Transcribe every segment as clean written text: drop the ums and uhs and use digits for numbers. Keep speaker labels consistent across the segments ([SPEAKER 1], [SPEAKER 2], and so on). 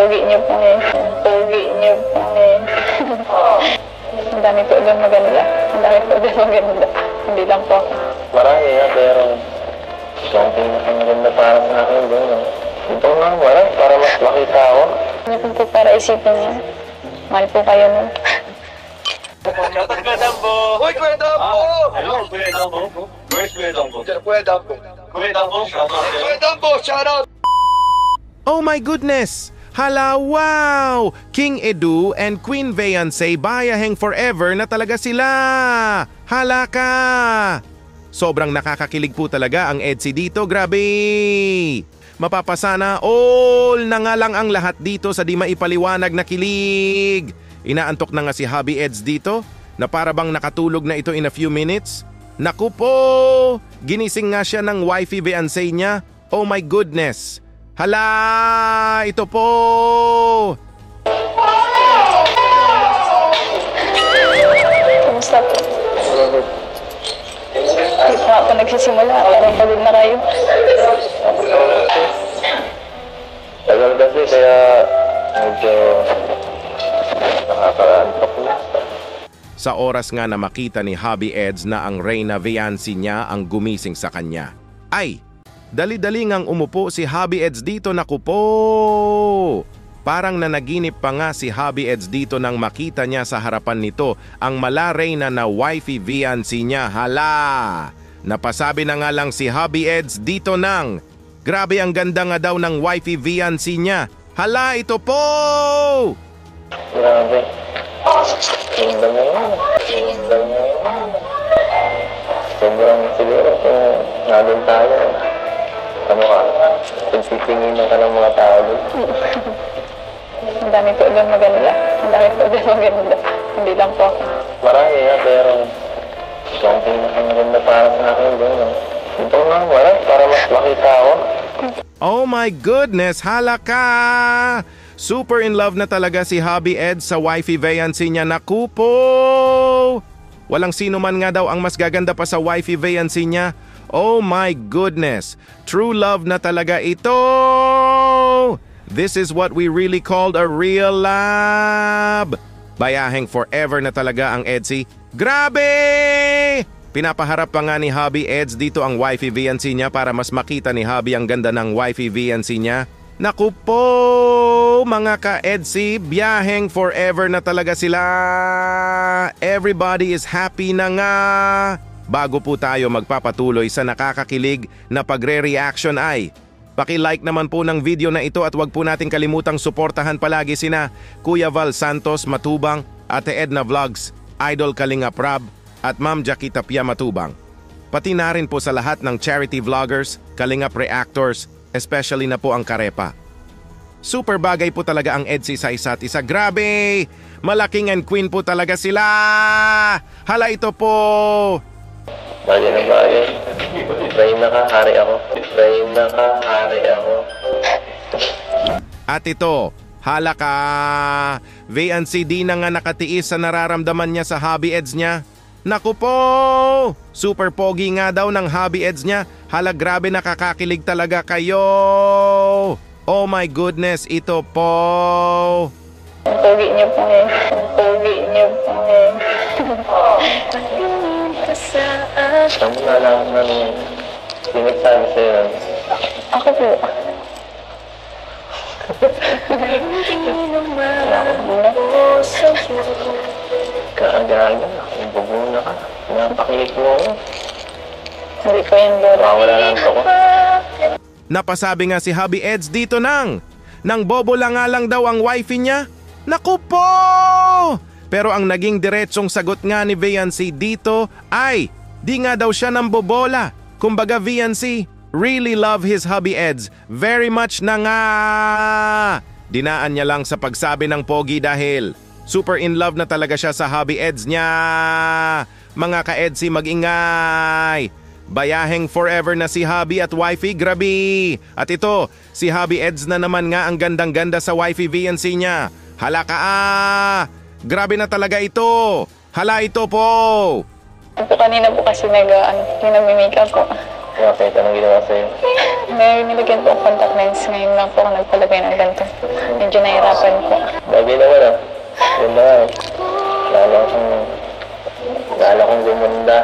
[SPEAKER 1] pogi niyo po eh. Pogi niyo po eh. Ang dami po doon maganda. Ang dami po doon maganda. Hindi lang po ako.
[SPEAKER 2] Marami nga, pero ikaw ang pinakamaganda para sa akin doon. Ito nga, wala, para mas makita ako.
[SPEAKER 1] Ano po para isipin niya? Mahal po kayo nun.
[SPEAKER 3] Shoutout Kuya Dambo!
[SPEAKER 4] Hoy, Kuya Dambo!
[SPEAKER 3] Hello, Kuya Dambo. Where's Kuya Dambo?
[SPEAKER 4] Kuya Dambo.
[SPEAKER 3] Kuya Dambo, shoutout sa'yo.
[SPEAKER 4] Kuya Dambo, shoutout!
[SPEAKER 5] Oh my goodness! Hala, wow! King Edu and Queen Beyonce bayaheng forever na talaga sila! Hala ka! Sobrang nakakakilig po talaga ang EDSI dito, grabe! Mapapasana all na nga lang ang lahat dito sa di maipaliwanag na kilig. Inaantok na nga si Hubby Eds dito na para bang nakatulog na ito in a few minutes. Naku po! Ginising nga siya ng wifey Beyonce niya. Oh my goodness! Hala! Ito po!
[SPEAKER 1] Kumusta po? Hindi pa ako nagsisimula. Parang pagod na kayo.
[SPEAKER 2] Tagal kasi, kaya medyo nakakaantok na.
[SPEAKER 5] Sa oras nga na makita ni Hubby Eds na ang Reyna Viancy niya ang gumising sa kanya. Ay! Dali-dali ngang umupo si Hubby Eds dito, naku po! Parang nanaginip pa nga si Hubby Eds dito nang makita niya sa harapan nito ang mala Reyna na wifey Viancy niya. Hala! Napasabi na nga lang si Hubby Eds dito nang grabe ang ganda nga daw ng wifey Viancy niya. Hala, ito po!
[SPEAKER 2] Grabe. Ganda mo yun. Ganda mo yun. Sobrang siguro kung nandun tayo. Ano ka? Pagtitinginan ka ng mga tao doon.
[SPEAKER 1] Ang dami po doon maganda. Ang dami po doon maganda. Hindi lang po ako.
[SPEAKER 2] Marami nga, pero ikaw ang pinakamaganda para sa akin doon. Ito nga, wala, para mas makita ako.
[SPEAKER 5] Oh my goodness, hala ka! Super in love na talaga si Hubby Eds sa wifey Viancy niya, naku po! Walang sino man nga daw ang mas gaganda pa sa wifey Viancy niya. Oh my goodness, true love na talaga ito! This is what we really called a real love! Bayaheng forever na talaga ang EDSI. Grabe! Pinapaharap pa nga ni Hubby Eds dito ang wifey Viancy niya para mas makita ni Hubby ang ganda ng wifey Viancy niya. Naku po, mga ka-EDSI, biyaheng forever na talaga sila. Everybody is happy na nga. Bago po tayo magpapatuloy sa nakakakilig na pagre-reaction ay paki-like naman po ng video na ito at wag po nating kalimutang suportahan palagi sina Kuya Val Santos Matubang, Ate Edna Vlogs, Idol Kalinga Prab at Ma'am Jackie Tapia Matubang. Pati na rin po sa lahat ng charity vloggers, Kalingap reactors, especially na po ang Karepa. Super bagay po talaga ang EDSI sa isa't isa. Grabe! Malaking and queen po talaga sila! Hala, ito po!
[SPEAKER 2] Bagay na bagay. Reyna ka, hari ako. Reyna ka, hari ako.
[SPEAKER 5] At ito, hala ka! Viancy di na nga nakatiis sa nararamdaman niya sa Hubby Eds niya. Naku po! Super pogi nga daw ng Hubby Eds niya. Hala, grabe, nakakakilig talaga kayo! Oh my goodness, ito po!
[SPEAKER 1] Ang pogi niyo po eh. Ang pogi niyo po eh.
[SPEAKER 2] Saan mo nalaman ng sinagsabi sa'yo nun?
[SPEAKER 1] Ako po.
[SPEAKER 2] Kaagaga, bubuna ka. Napakilig mo ako.
[SPEAKER 1] Hindi ko yan doon.
[SPEAKER 2] Mawala lang ito ko.
[SPEAKER 5] Napasabi nga si Hubby Eds dito nang bobo lang nga lang daw ang wifey niya. Naku po! Pero ang naging diretsong sagot nga ni Viancy dito ay di nga daw siya nang bobola. Kumbaga Viancy really love his Hubby Eds very much na nga. Dinaan niya lang sa pagsabi ng pogi dahil super in love na talaga siya sa Hubby Eds niya. Mga ka-EDSI, mag-ingay. Bayaheng forever na si Hubby at wifey, grabe. At ito, si Hubby Eds na naman nga ang gandang-ganda sa wifey Viancy niya. Hala ka grabe na talaga ito. Hala, ito po.
[SPEAKER 1] Kanina po kasi yung nag-make-up po.
[SPEAKER 2] Bakit? Anong ginawa sa'yo?
[SPEAKER 1] May nilagyan po ang contact lens. Ngayon lang po ako nagpalagay ng ganito. Medyo nahirapan po.
[SPEAKER 2] Bagay naman ah. Yun na nga. Lalo kong gumanda.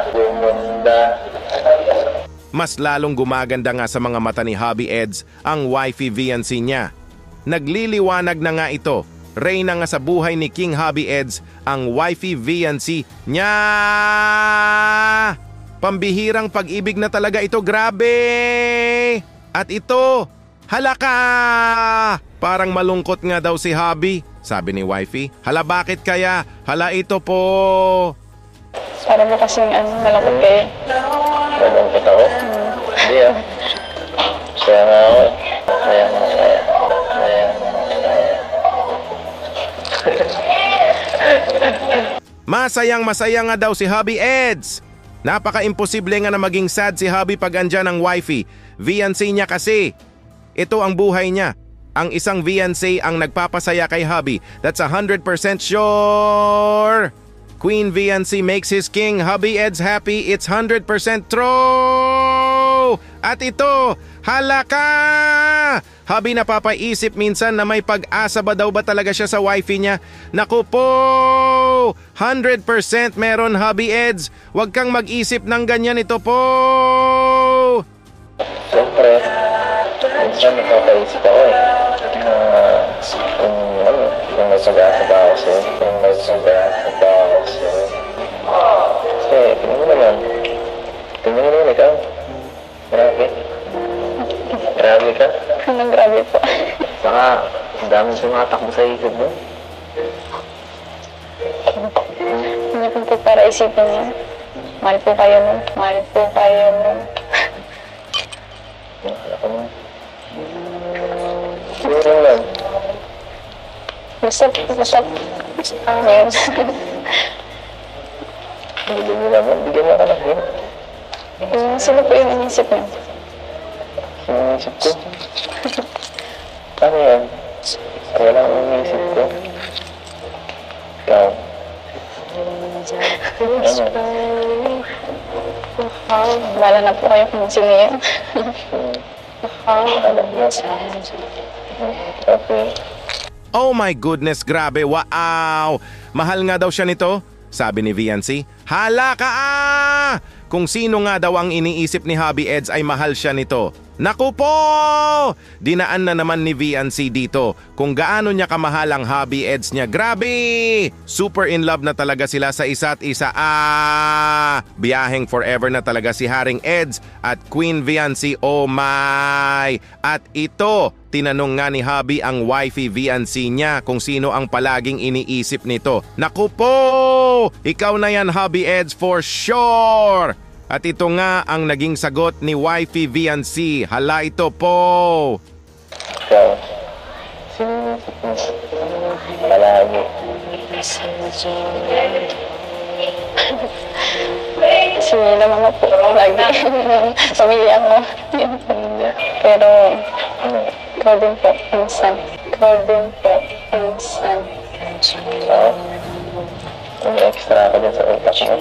[SPEAKER 5] Mas lalong gumaganda nga sa mga mata ni Hubby Eds ang wifey Viancy niya. Nagliliwanag na nga ito. Reyna nga sa buhay ni King Hubby Eds ang wifey Viancy niya. Pambihirang pag-ibig na talaga ito, grabe! At ito, halaka! Parang malungkot nga daw si Hubby, sabi ni wifey. Hala bakit kaya? Hala ito po.
[SPEAKER 1] Para mo kasing malungkot kayo.
[SPEAKER 2] Malungkot ako? Hindi ah. Saya nga ako eh. Saya.
[SPEAKER 5] Masayang-masaya nga daw si Hubby Eds. Napaka-imposible nga na maging sad si Hubby pag andyan ang wifey. Viancy niya kasi. Ito ang buhay niya. Ang isang Viancy ang nagpapasaya kay Hubby. That's 100% sure. Queen Viancy makes his king Hubby Eds happy. It's 100% true. At ito, halaka! Hubby napapaisip minsan na may pag-asa ba daw ba talaga siya sa wifey niya. Naku po! 100% meron Hubby Eds. Huwag kang mag-isip ng ganyan ito po!
[SPEAKER 2] Siyempre, minsan napapaisip ako eh. Kung may pag-asa ba ako sa'yo. Kasi, tingnan mo naman ikaw. Grabe ka.
[SPEAKER 1] Anong grabe po?
[SPEAKER 2] Saka, ang daming sumatakbo sa isip mo.
[SPEAKER 1] Hindi po para isipin niya. Mahal po kayo nun.
[SPEAKER 2] Akala ko mo. Siguro lang.
[SPEAKER 1] Basta. Ngayon.
[SPEAKER 2] Bigyan mo naman. Bigyan mo ka lang yun.
[SPEAKER 1] Sino po yung inisip niyo?
[SPEAKER 2] Iniisip ko. Ano yan? Wala akong iniisip ko. Ikaw.
[SPEAKER 1] Wala na po kayo kung sino yan.
[SPEAKER 2] Alam mo. Okay.
[SPEAKER 5] Oh my goodness, grabe, wow! Mahal nga daw siya nito, sabi ni Viancy. Hala ka ah! Kung sino nga daw ang iniisip ni Hubby Eds ay mahal siya nito. Naku po! Dinaan na naman ni Viancy dito kung gaano niya kamahal ang Hubby Eds niya. Grabe! Super in love na talaga sila sa isa't isa. Biyaheng forever na talaga si Haring Eds at Queen Viancy. Oh my! At ito, tinanong nga ni Hubby ang wifey Viancy niya kung sino ang palaging iniisip nito. Naku po! Ikaw na yan, Hubby Eds, for sure! At ito nga ang naging sagot ni wifey Viancy. Hala ito po!
[SPEAKER 2] Ikaw. Palagi.
[SPEAKER 1] Si mama po, lagi. Pamilya ko. Pero, ikaw din po, minsan.
[SPEAKER 2] May extra ka dyan sa utak mo.